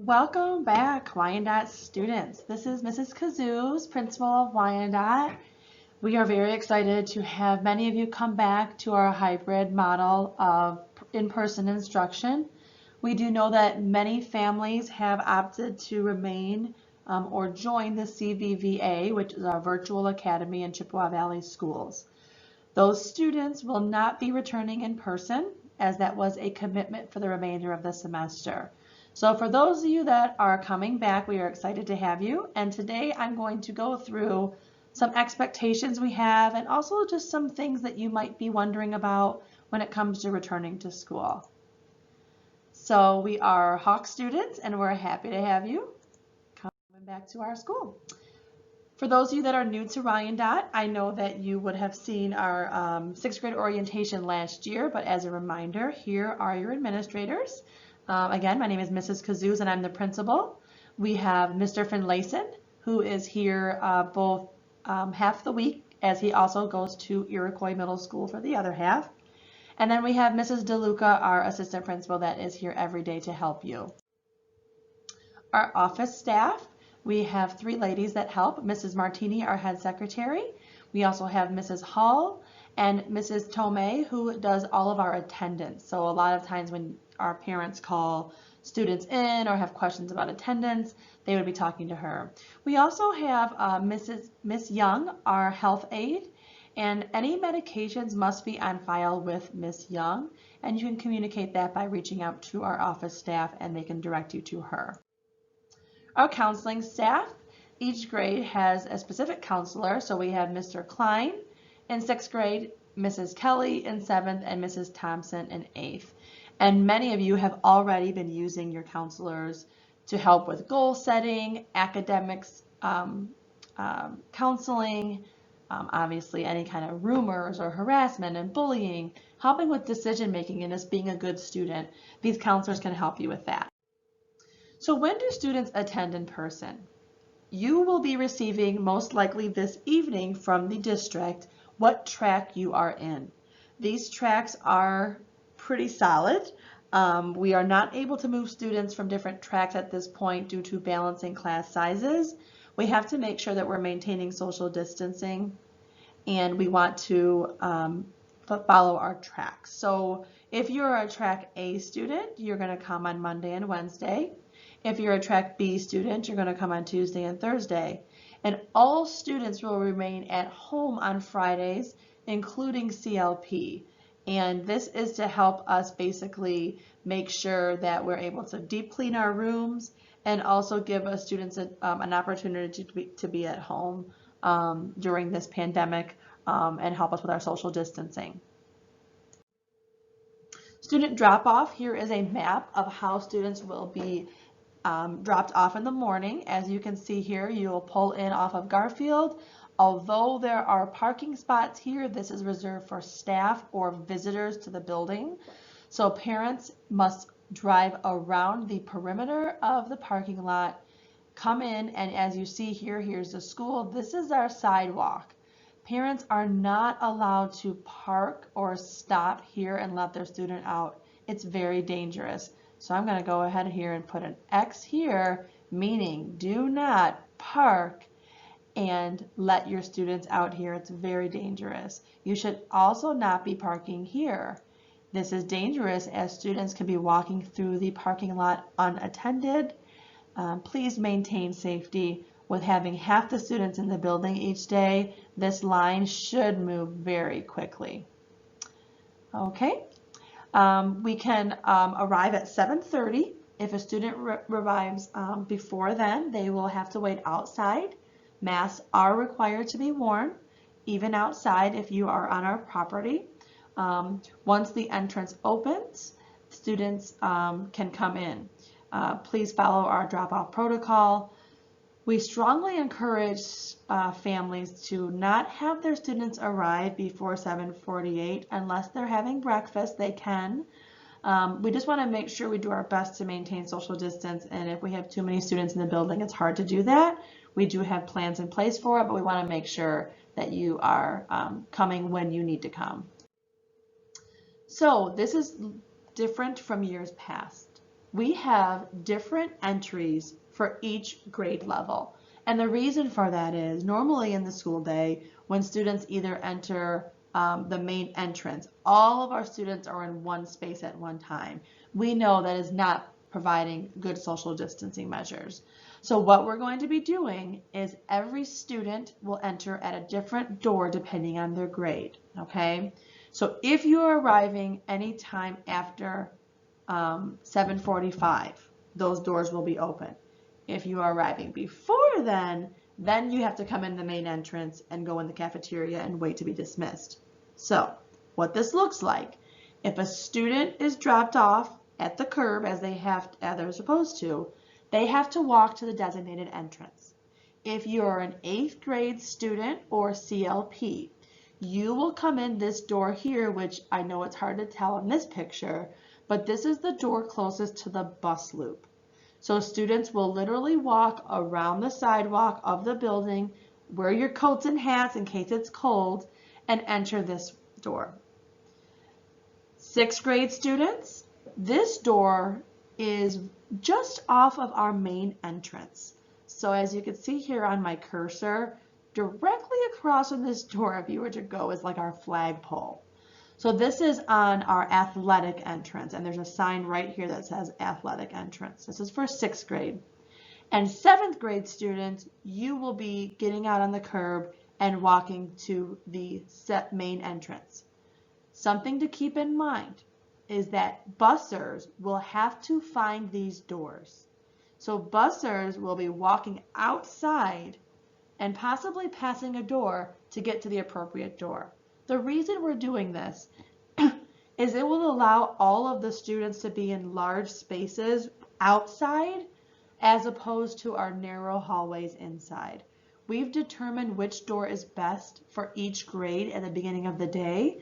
Welcome back, Wyandot students. This is Mrs. Kazoos, principal of Wyandot. We are very excited to have many of you come back to our hybrid model of in-person instruction. We do know that many families have opted to remain or join the CVVA, which is our virtual academy in Chippewa Valley schools. Those students will not be returning in person, as that was a commitment for the remainder of the semester. So for those of you that are coming back, we are excited to have you. And today I'm going to go through some expectations we have and also just some things that you might be wondering about when it comes to returning to school. So we are Hawk students and we're happy to have you coming back to our school. For those of you that are new to Wyandot, I know that you would have seen our sixth grade orientation last year, but as a reminder, here are your administrators. Again, my name is Mrs. Kazoos and I'm the principal. We have Mr. Finlayson, who is here both half the week, as he also goes to Iroquois Middle School for the other half. And then we have Mrs. DeLuca, our assistant principal, that is here every day to help you. Our office staff, we have three ladies that help. Mrs. Martini, our head secretary. We also have Mrs. Hall and Mrs. Tomei, who does all of our attendance. So a lot of times when our parents call students in or have questions about attendance, they would be talking to her. We also have Miss Young, our health aide, and any medications must be on file with Miss Young, and you can communicate that by reaching out to our office staff and they can direct you to her. Our counseling staff, each grade has a specific counselor, so we have Mr. Klein in 6th grade, Mrs. Kelly in 7th, and Mrs. Thompson in 8th. And many of you have already been using your counselors to help with goal setting, academics, counseling, obviously any kind of rumors or harassment and bullying, helping with decision making and just being a good student. These counselors can help you with that. So when do students attend in person? You will be receiving most likely this evening from the district what track you are in. These tracks are pretty solid. We are not able to move students from different tracks at this point due to balancing class sizes. We have to make sure that we're maintaining social distancing and we want to follow our tracks. So if you're a track A student, you're going to come on Monday and Wednesday. If you're a track B student, you're going to come on Tuesday and Thursday. And all students will remain at home on Fridays, including CLP. And this is to help us basically make sure that we're able to deep clean our rooms and also give us students an opportunity to be at home during this pandemic and help us with our social distancing. Student drop-off, here is a map of how students will be dropped off in the morning. As you can see here, you will pull in off of Garfield. Although there are parking spots here, this is reserved for staff or visitors to the building. So parents must drive around the perimeter of the parking lot, come in, and as you see here, here's the school. This is our sidewalk. Parents are not allowed to park or stop here and let their student out. It's very dangerous. So I'm going to go ahead here and put an X here, meaning do not park and let your students out here. It's very dangerous. You should also not be parking here. This is dangerous as students can be walking through the parking lot unattended. Please maintain safety. With having half the students in the building each day, this line should move very quickly. Okay. We can arrive at 7:30. If a student arrives before then, they will have to wait outside. Masks are required to be worn, even outside if you are on our property. Once the entrance opens, students can come in. Please follow our drop-off protocol. We strongly encourage families to not have their students arrive before 7:48 unless they're having breakfast. They can. We just want to make sure we do our best to maintain social distance, and if we have too many students in the building, it's hard to do that. We do have plans in place for it, but we want to make sure that you are coming when you need to come. So this is different from years past. we have different entries for each grade level. And the reason for that is normally in the school day, when students either enter the main entrance, all of our students are in one space at one time. We know that is not providing good social distancing measures. So what we're going to be doing is every student will enter at a different door depending on their grade, okay? So if you're arriving anytime after 7:45, those doors will be open. If you are arriving before then you have to come in the main entrance and go in the cafeteria and wait to be dismissed. So what this looks like, if a student is dropped off at the curb as they're supposed to, they have to walk to the designated entrance. If you're an 8th grade student or CLP, you will come in this door here, which I know it's hard to tell in this picture, but this is the door closest to the bus loop. So students will literally walk around the sidewalk of the building, wear your coats and hats in case it's cold, and enter this door. 6th grade students, this door is just off of our main entrance. So as you can see here on my cursor, directly across from this door, if you were to go, is like our flagpole. So this is on our athletic entrance, and there's a sign right here that says athletic entrance. This is for 6th grade. And 7th grade students, you will be getting out on the curb and walking to the main entrance. Something to keep in mind is that bussers will have to find these doors. So bussers will be walking outside and possibly passing a door to get to the appropriate door. The reason we're doing this is it will allow all of the students to be in large spaces outside as opposed to our narrow hallways inside. We've determined which door is best for each grade at the beginning of the day,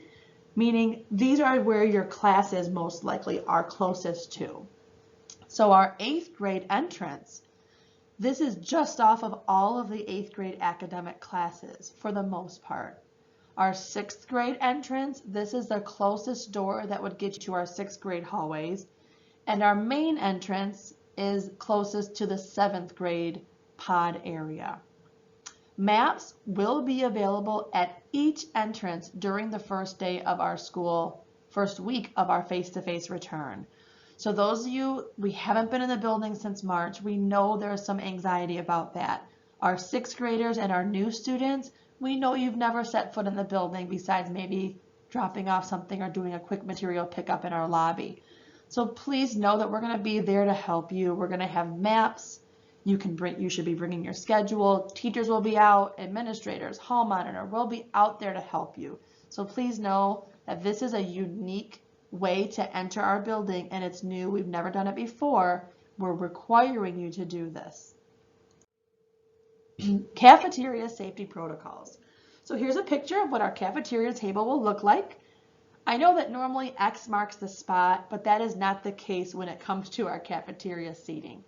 meaning these are where your classes most likely are closest to. So our 8th grade entrance, this is just off of all of the 8th grade academic classes for the most part. Our 6th grade entrance, this is the closest door that would get you to our 6th grade hallways. And our main entrance is closest to the 7th grade pod area. Maps will be available at each entrance during the first day of our school, first week of our face-to-face return. So those of you, we haven't been in the building since March, we know there's some anxiety about that. Our 6th graders and our new students, we know you've never set foot in the building besides maybe dropping off something or doing a quick material pickup in our lobby. So please know that we're going to be there to help you. We're going to have maps. You should be bringing your schedule. Teachers will be out, administrators, hall monitor will be out there to help you. So please know that this is a unique way to enter our building and it's new. We've never done it before. We're requiring you to do this. Cafeteria safety protocols. So here's a picture of what our cafeteria table will look like. I know that normally X marks the spot, but that is not the case when it comes to our cafeteria seating.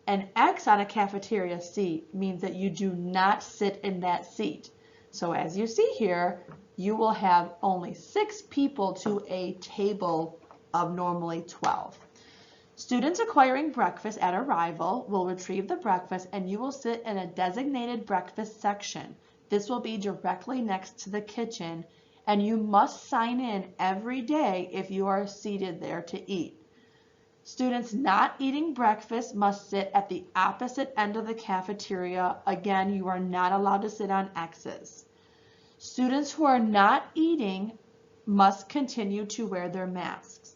An X on a cafeteria seat means that you do not sit in that seat. So as you see here, you will have only 6 people to a table of normally 12. Students acquiring breakfast at arrival will retrieve the breakfast and you will sit in a designated breakfast section. This will be directly next to the kitchen and you must sign in every day if you are seated there to eat. Students not eating breakfast must sit at the opposite end of the cafeteria. Again, you are not allowed to sit on X's. Students who are not eating must continue to wear their masks.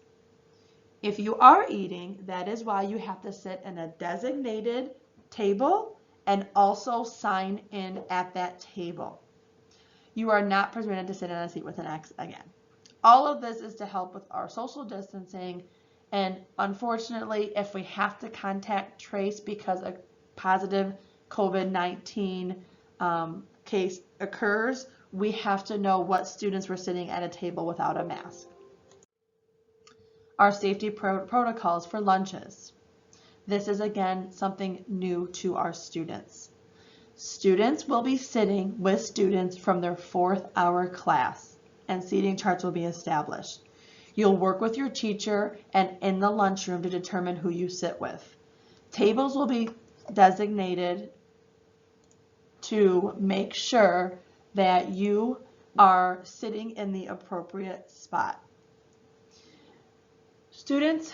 If you are eating, that is why you have to sit in a designated table and also sign in at that table. You are not permitted to sit in a seat with an X again. All of this is to help with our social distancing, and unfortunately, if we have to contact trace because a positive COVID-19 case occurs, we have to know what students were sitting at a table without a mask. Our safety protocols for lunches. This is again something new to our students. Students will be sitting with students from their 4th hour class and seating charts will be established. You'll work with your teacher and in the lunchroom to determine who you sit with. Tables will be designated to make sure that you are sitting in the appropriate spot. Students,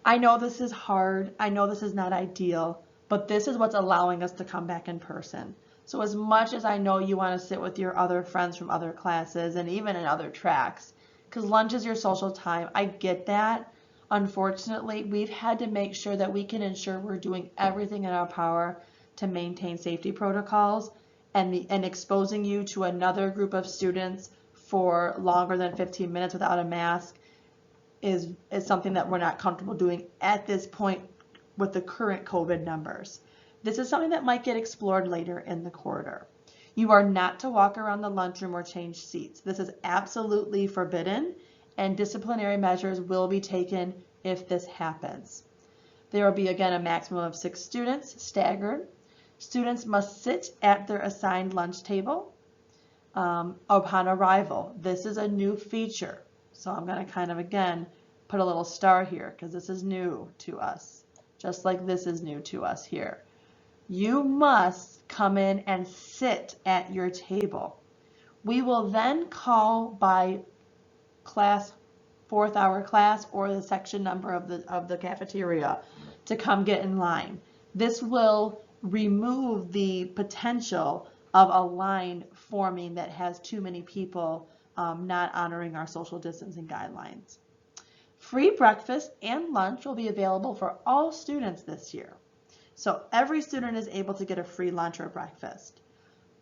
I know this is hard. I know this is not ideal, but this is what's allowing us to come back in person. So as much as I know you want to sit with your other friends from other classes and even in other tracks, because lunch is your social time, I get that. Unfortunately, we've had to make sure that we can ensure we're doing everything in our power to maintain safety protocols, and exposing you to another group of students for longer than 15 minutes without a mask is something that we're not comfortable doing at this point with the current COVID numbers. This is something that might get explored later in the quarter. You are not to walk around the lunchroom or change seats. This is absolutely forbidden, and disciplinary measures will be taken if this happens. There will be, again, a maximum of 6 students, staggered. Students must sit at their assigned lunch table upon arrival. This is a new feature. So I'm going to kind of, again, put a little star here because this is new to us, just like this is new to us here. You must come in and sit at your table. We will then call by class, 4th hour class, or the section number of the cafeteria to come get in line. This will remove the potential of a line forming that has too many people not honoring our social distancing guidelines. Free breakfast and lunch will be available for all students this year. So every student is able to get a free lunch or breakfast.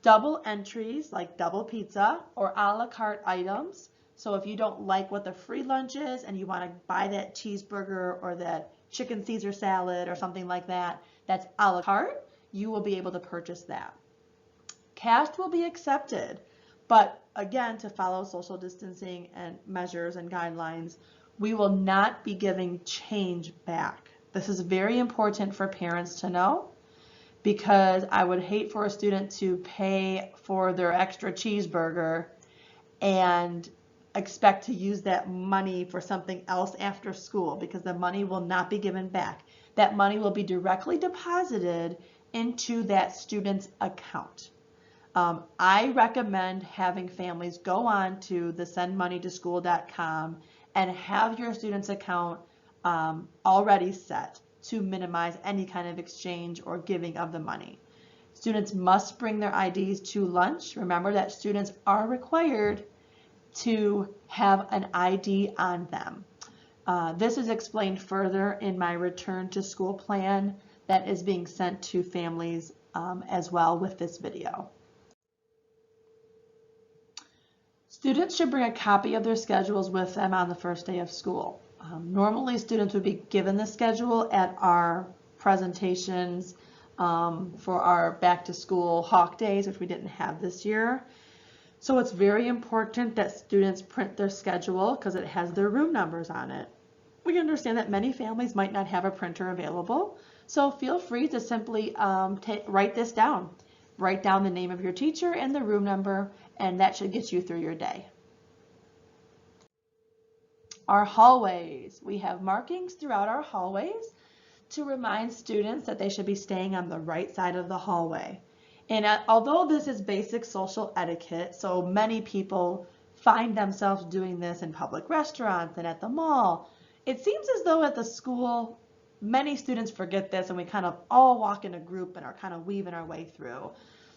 Double entries like double pizza or a la carte items. So if you don't like what the free lunch is and you want to buy that cheeseburger or that chicken Caesar salad or something like that, that's a la carte, you will be able to purchase that. Cash will be accepted, but again, to follow social distancing and measures and guidelines, we will not be giving change back. This is very important for parents to know, because I would hate for a student to pay for their extra cheeseburger and expect to use that money for something else after school, because the money will not be given back. That money will be directly deposited into that student's account. I recommend having families go on to the sendmoneytoschool.com and have your student's account already set to minimize any kind of exchange or giving of the money. Students must bring their IDs to lunch. Remember that students are required to have an ID on them. This is explained further in my return to school plan that is being sent to families as well with this video. Students should bring a copy of their schedules with them on the first day of school. Normally students would be given the schedule at our presentations for our back to school hawk days, which we didn't have this year. So it's very important that students print their schedule because it has their room numbers on it. We understand that many families might not have a printer available, so feel free to simply write this down. Write down the name of your teacher and the room number, and that should get you through your day. Our hallways. We have markings throughout our hallways to remind students that they should be staying on the right side of the hallway. And although this is basic social etiquette, so many people find themselves doing this in public restaurants and at the mall, it seems as though at the school, many students forget this and we kind of all walk in a group and are kind of weaving our way through.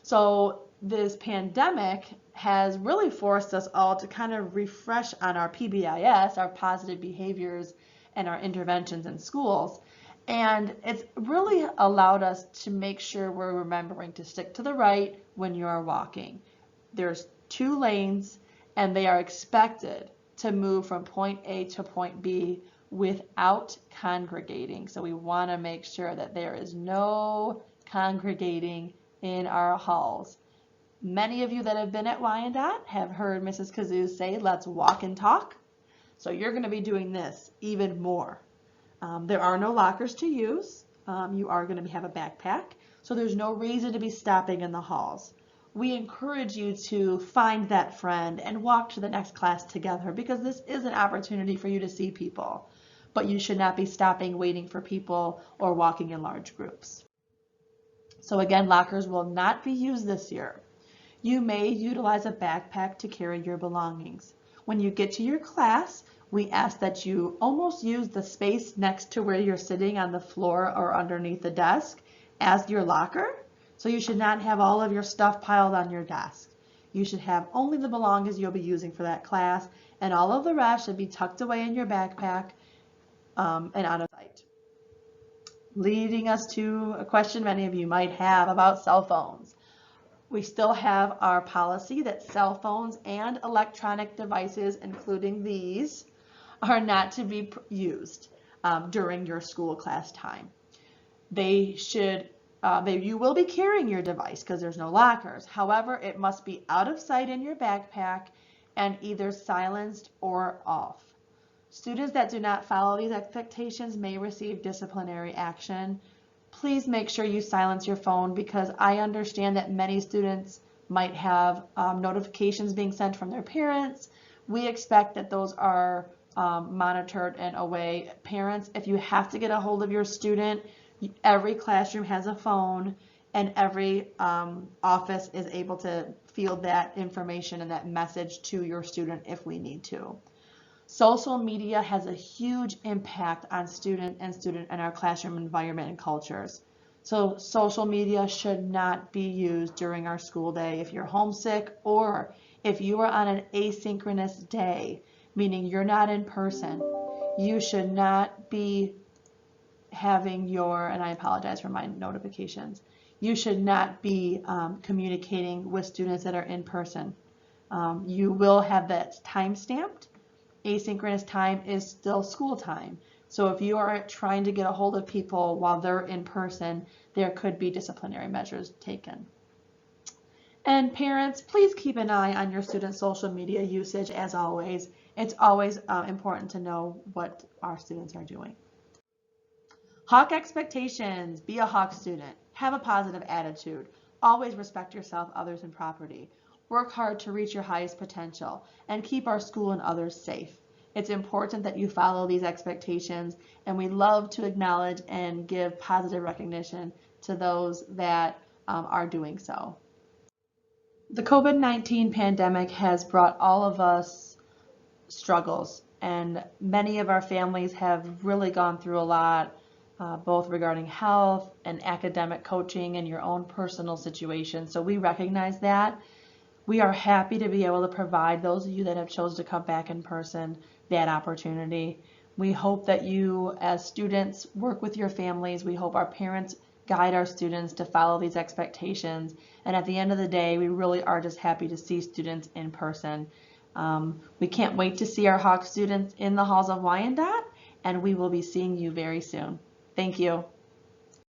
So this pandemic has really forced us all to kind of refresh on our PBIS, our positive behaviors, and our interventions in schools. And it's really allowed us to make sure we're remembering to stick to the right when you are walking. There's 2 lanes and they are expected to move from point A to point B without congregating. So we want to make sure that there is no congregating in our halls. Many of you that have been at Wyandot have heard Mrs. Kazoo say, let's walk and talk. So you're going to be doing this even more. There are no lockers to use. You are going to have a backpack, so there's no reason to be stopping in the halls. we encourage you to find that friend and walk to the next class together, because this is an opportunity for you to see people, but you should not be stopping, waiting for people, or walking in large groups. So again, lockers will not be used this year. You may utilize a backpack to carry your belongings. When you get to your class, we ask that you almost use the space next to where you're sitting on the floor or underneath the desk as your locker. So you should not have all of your stuff piled on your desk. You should have only the belongings you'll be using for that class, and all of the rest should be tucked away in your backpack and out of sight. Leading us to a question many of you might have about cell phones. We still have our policy that cell phones and electronic devices, including these, are not to be used during your school class time. You will be carrying your device because there's no lockers. However, it must be out of sight in your backpack and either silenced or off. Students that do not follow these expectations may receive disciplinary action. Please make sure you silence your phone, because I understand that many students might have notifications being sent from their parents. We expect that those are monitored in a way. Parents, if you have to get a hold of your student, every classroom has a phone, and every office is able to field that information and that message to your student if we need to. Social media has a huge impact on student and our classroom environment and cultures. So social media should not be used during our school day. If you're homesick, or if you are on an asynchronous day, meaning you're not in person, you should not be having and I apologize for my notifications, you should not be communicating with students that are in person. You will have that time stamped. Asynchronous time is still school time. So if you are trying to get a hold of people while they're in person, there could be disciplinary measures taken. And parents, please keep an eye on your students' social media usage as always. It's always important to know what our students are doing. Hawk expectations. Be a Hawk student. Have a positive attitude. Always respect yourself, others, and property. Work hard to reach your highest potential and keep our school and others safe. It's important that you follow these expectations, and we love to acknowledge and give positive recognition to those that are doing so. The COVID-19 pandemic has brought all of us struggles, and many of our families have really gone through a lot, both regarding health and academic coaching and your own personal situation. So we recognize that. We are happy to be able to provide those of you that have chosen to come back in person that opportunity. We hope that you, as students, work with your families. We hope our parents guide our students to follow these expectations. And at the end of the day, we really are just happy to see students in person. We can't wait to see our Hawk students in the halls of Wyandot, and we will be seeing you very soon. Thank you.